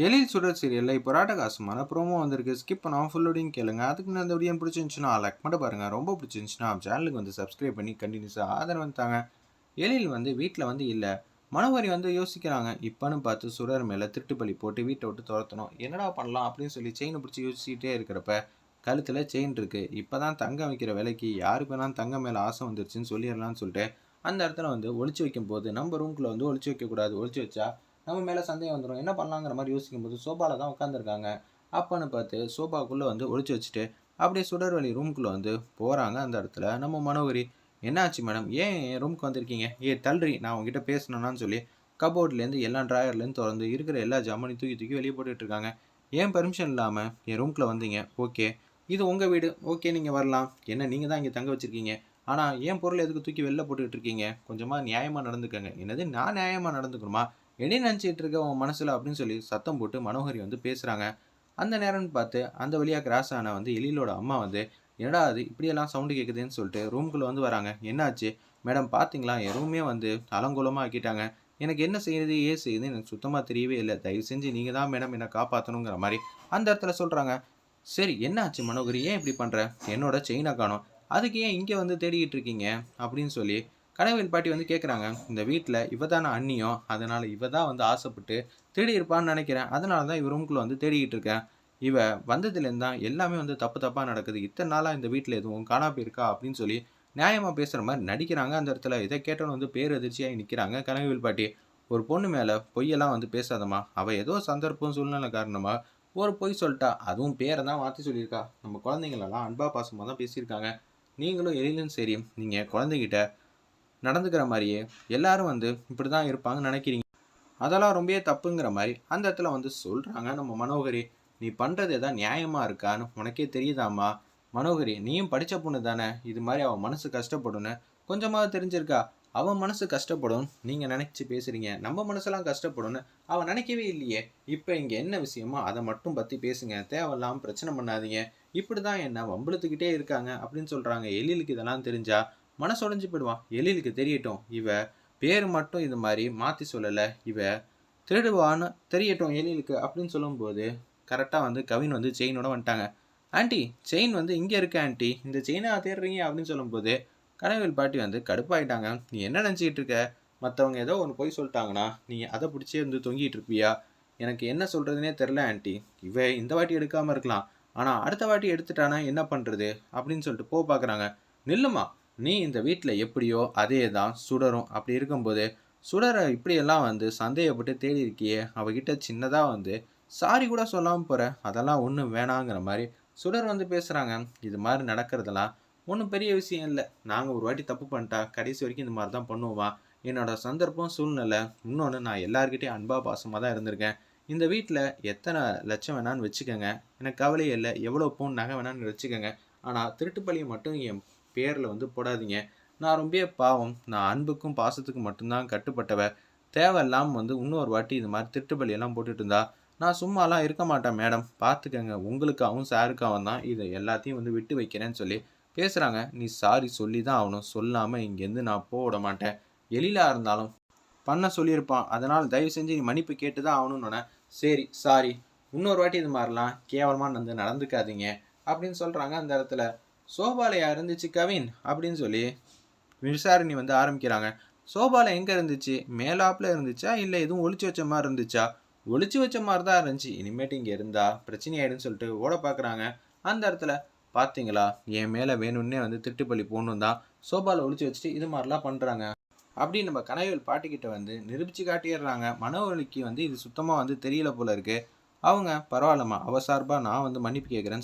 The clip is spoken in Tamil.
எழில் சுடர் சீரியல்ல இப்போ ராட்டகாசமான ப்ரோமோ வந்திருக்கு. ஸ்கிப் பண்ணாம ஃபுல்லோடையும் கேளுங்க. அதுக்கு முன்னாடி இந்த வீடியோ பிடிச்சிருந்துச்சுன்னா லைக் மட்டும் பாருங்க. ரொம்ப பிடிச்சிருந்துச்சுன்னா சேனலுக்கு வந்து சப்ஸ்கிரைப் பண்ணி கண்டினியூஸா ஆதரவு தாங்க. எழில் வந்து வீட்டில் வந்து இல்லை. மனோகரி வந்து யோசிக்கிறாங்க. இப்பன்னு பார்த்து சுடர் மேலே திருட்டுப்பள்ளி போட்டு வீட்டை விட்டு துரத்தணும். என்னடா பண்ணலாம் அப்படின்னு சொல்லி செயினை பிடிச்சி யோசிச்சுட்டே இருக்கிறப்ப கழுத்தில் செயின் இருக்கு. இப்போதான் தங்கம் வைக்கிற விலைக்கு யாருக்கு வேணாலும் தங்கம் மேலே ஆசை வந்துருச்சுன்னு சொல்லிடலாம்னு சொல்லிட்டு அந்த இடத்துல வந்து ஒளிச்சு வைக்கும் போது நம்ம ரூம்குள்ள வந்து ஒளிச்சு வைக்கக்கூடாது. ஒளிச்சு வச்சா நம்ம மேலே சந்தேகம் வந்துடும். என்ன பண்ணலாங்கிற மாதிரி யோசிக்கும்போது சோபாவில் தான் உட்காந்துருக்காங்க. அப்பன்னு பார்த்து சோபாக்குள்ளே வந்து ஒளிச்சு வச்சுட்டு அப்படியே சுடர்வழி ரூம்குள்ளே வந்து போகிறாங்க. அந்த இடத்துல நம்ம மனோகரி, என்னாச்சு மேடம், ஏன் என் ரூமுக்கு வந்திருக்கீங்க, தள்ளுறி நான் உங்ககிட்ட பேசணும்னான்னு சொல்லி கபோர்ட்லேருந்து எல்லா ட்ராயர்லேருந்து திறந்து இருக்கிற எல்லா ஜாமானையும் தூக்கி தூக்கி வெளியே போட்டுட்டு இருக்காங்க. ஏன் பெர்மிஷன் இல்லாமல் என் ரூம்குள்ளே வந்தீங்க? ஓகே, இது உங்கள் வீடு, ஓகே நீங்கள் வரலாம். என்ன நீங்கள் தான் இங்கே தங்க வச்சுருக்கீங்க, ஆனால் என் பொருள் எதுக்கு தூக்கி வெளில போட்டுக்கிட்டு இருக்கீங்க? கொஞ்சமாக நியாயமாக நடந்துக்கங்க. என்னது நான் நியாயமாக நடந்துக்கணுமா? என்ன நினச்சிட்டு இருக்க உன் மனசில் அப்படின்னு சொல்லி சத்தம் போட்டு மனோகரி வந்து பேசுகிறாங்க. அந்த நேரம்னு பார்த்து அந்த வழியாக கிராஸ் ஆன வந்து எழிலோட அம்மா வந்து, என்னடா அது இப்படியெல்லாம் சவுண்டு கேட்குதுன்னு சொல்லிட்டு ரூம்குள்ளே வந்து வராங்க. என்னாச்சு மேடம், பார்த்தீங்களா என் ரூமே வந்து அலங்கோலமாக ஆக்கிட்டாங்க. எனக்கு என்ன செய்யுது ஏன் செய்யுது எனக்கு சுத்தமாக தெரியவே இல்லை. தயவு செஞ்சு நீங்கள் தான் மேடம் என்னை காப்பாற்றணுங்கிற மாதிரி அந்த இடத்துல சொல்கிறாங்க. சரி என்னாச்சு மனோகரி, ஏன் இப்படி பண்ணுற? என்னோட செயினை காணோம், அதுக்கு ஏன் இங்கே வந்து தேடிக்கிட்டு இருக்கீங்க அப்படின்னு சொல்லி கனவில் பாட்டி வந்து கேட்குறாங்க. இந்த வீட்டில் இவ தானே அண்ணியும், அதனால் இவ தான் வந்து ஆசைப்பட்டு தேடி இருப்பான்னு நினைக்கிறேன். அதனால தான் இவ ரூம்குள்ளே வந்து தேடிக்கிட்டு இருக்கேன். இவ வந்ததுலேருந்து தான் எல்லாமே வந்து தப்பு தப்பாக நடக்குது. இத்தனை நாளாக இந்த வீட்டில் எதுவும் காணா போயிருக்கா அப்படின்னு சொல்லி நியாயமாக பேசுகிற மாதிரி நடிக்கிறாங்க. அந்த இடத்துல இதை கேட்டோன்னு வந்து பேரதிர்ச்சியாக நிற்கிறாங்க கனகவேல் பாட்டி. ஒரு பொண்ணு மேலே பொய்யெல்லாம் வந்து பேசாதம்மா. அவள் ஏதோ சந்தர்ப்பம் சூழ்நிலை காரணமாக ஒரு பொய் சொல்லிட்டா, அதுவும் பேரை தான் மாற்றி சொல்லியிருக்கா. நம்ம குழந்தைங்களெல்லாம் அன்பா பாசமாக தான் பேசியிருக்காங்க. நீங்களும் எழிலும் சரி, நீங்கள் குழந்தைகிட்ட நடந்துக்கிற மாதிரியே எல்லாரும் வந்து இப்படி தான் இருப்பாங்கன்னு நினைக்கிறீங்க. அதெல்லாம் ரொம்பவே தப்புங்கிற மாதிரி அந்த இடத்துல வந்து சொல்கிறாங்க நம்ம மனோகரி. நீ பண்ணுறது எதாவது நியாயமாக இருக்கான்னு உனக்கே தெரியுதாம்மா? மனோகரி, நீயும் படித்த பொண்ணு தானே, இது மாதிரி அவன் மனசு கஷ்டப்படும்னு கொஞ்சமாவது தெரிஞ்சிருக்கா? அவன் மனசு கஷ்டப்படும் நீங்கள் நினச்சி பேசுகிறீங்க, நம்ம மனசெல்லாம் கஷ்டப்படும்னு அவன் நினைக்கவே இல்லையே. இப்போ இங்கே என்ன விஷயமோ அதை மட்டும் பற்றி பேசுங்க, தேவையில்லாமல் பிரச்சனை பண்ணாதீங்க. இப்படி தான் என்ன வம்பிழுத்துக்கிட்டே இருக்காங்க அப்படின்னு சொல்கிறாங்க. எழிலுக்கு இதெல்லாம் தெரிஞ்சா மனசொடைஞ்சு போயிடுவான். எழிலுக்கு தெரியட்டும், இவ பேர் மட்டும் இது மாதிரி மாற்றி சொல்லலை, இவ திருடுவான்னு தெரியட்டும் எழிலுக்கு அப்படின்னு சொல்லும்போது கரெக்டாக வந்து கவின் வந்து செயினோட வந்துட்டாங்க. ஆண்டி, செயின் வந்து இங்கே இருக்கு ஆண்டி, இந்த செயினை தேடுறீங்க அப்படின்னு சொல்லும்போது கனவில் பாட்டி வந்து கடுப்பாயிட்டாங்க. நீ என்ன நினச்சிக்கிட்டு இருக்க? மற்றவங்க ஏதோ ஒன்று போய் சொல்லிட்டாங்கன்னா நீ அதை பிடிச்சி வந்து தொங்கிட்டு இருப்பியா? எனக்கு என்ன சொல்கிறதுனே தெரில ஆண்டி. இவ இந்த வாட்டி எடுக்காமல் இருக்கலாம், ஆனால் அடுத்த வாட்டி எடுத்துட்டானா என்ன பண்ணுறது அப்படின்னு சொல்லிட்டு பார்க்குறாங்க. நில்லுமா, நீ இந்த வீட்டில் எப்படியோ அதே தான் சுடரும். அப்படி இருக்கும்போது சுடரை இப்படியெல்லாம் வந்து சந்தேகப்பட்டு தேடி இருக்கியே, அவகிட்ட சின்னதாக வந்து சாரி கூட சொல்லாமல் போகிற, அதெல்லாம் ஒன்றும் வேணாங்கிற மாதிரி சுடர் வந்து பேசுகிறாங்க. இது மாதிரி நடக்கிறதெல்லாம் ஒன்றும் பெரிய விஷயம் இல்லை. நாங்கள் ஒரு வாட்டி தப்பு பண்ணிட்டா கடைசி வரைக்கும் இந்த மாதிரி தான் பண்ணுவோமா? என்னோட சந்தர்ப்பம் சூழ்நிலை, இன்னொன்று நான் எல்லாருக்கிட்டையும் அன்பா பாசமாக தான் இருந்திருக்கேன். இந்த வீட்டில் எத்தனை லட்சம் வேணான்னு வச்சுக்கோங்க, எனக்கு கவலையே இல்லை. எவ்வளோ பவுன் நகை வேணான்னு வச்சுக்கோங்க, ஆனால் திருட்டுப்பள்ளியை மட்டும் என் பேரில் வந்து போடாதீங்க. நான் ரொம்ப பாவம், நான் அன்புக்கும் பாசத்துக்கும் மட்டும்தான் கட்டுப்பட்டவ. தேவையில்லாமல் வந்து இன்னொரு வாட்டி இது மாதிரி திருட்டுப்பள்ளியெல்லாம் போட்டுட்டு இருந்தா நான் சும்மாலாம் இருக்க மாட்டேன் மேடம். பார்த்துக்கங்க, உங்களுக்காகவும் சாருக்காகவும் தான் இதை எல்லாத்தையும் வந்து விட்டு வைக்கிறேன்னு சொல்லி பேசுகிறாங்க. நீ சாரி சொல்லி தான் ஆகணும், சொல்லாமல் இங்கேருந்து நான் போக விட மாட்டேன். எழிலாக இருந்தாலும் பண்ண சொல்லியிருப்பான், அதனால் தயவு செஞ்சு நீ மன்னிப்பு கேட்டு தான் ஆகணும்னு. சரி சாரி, இன்னொரு வாட்டி இது மாதிரிலாம் கேவலமாக வந்து நடந்துக்காதீங்க அப்படின்னு சொல்கிறாங்க. அந்த இடத்துல சோபாலையா இருந்துச்சு கவின் அப்படின்னு சொல்லி விசாரணை வந்து ஆரம்பிக்கிறாங்க. சோபால எங்கே இருந்துச்சு? மேலாப்பில் இருந்துச்சா இல்லை எதுவும் ஒளிச்சு வச்ச மாதிரி இருந்துச்சா? ஒளிச்சு வச்ச மாதிரி தான் இருந்துச்சு. இனிமேட்டு இங்கே இருந்தா பிரச்சனை ஆயிடுன்னு சொல்லிட்டு ஓட பார்க்குறாங்க. அந்த இடத்துல பார்த்தீங்களா, என் மேலே வேணும்னே வந்து திட்டுப்பள்ளி போகணும் தான் சோபாவில் ஒளிச்சு வச்சுட்டு இது மாதிரிலாம் பண்ணுறாங்க அப்படின்னு நம்ம கனவில் பாட்டிக்கிட்ட வந்து நிரூபித்து காட்டிடுறாங்க. மனவழிக்கு வந்து இது சுத்தமாக வந்து தெரியல போல இருக்கு. அவங்க பரவாயில்லம்மா, அவ சார்பாக நான் வந்து மன்னிப்பு கேட்குறேன்னு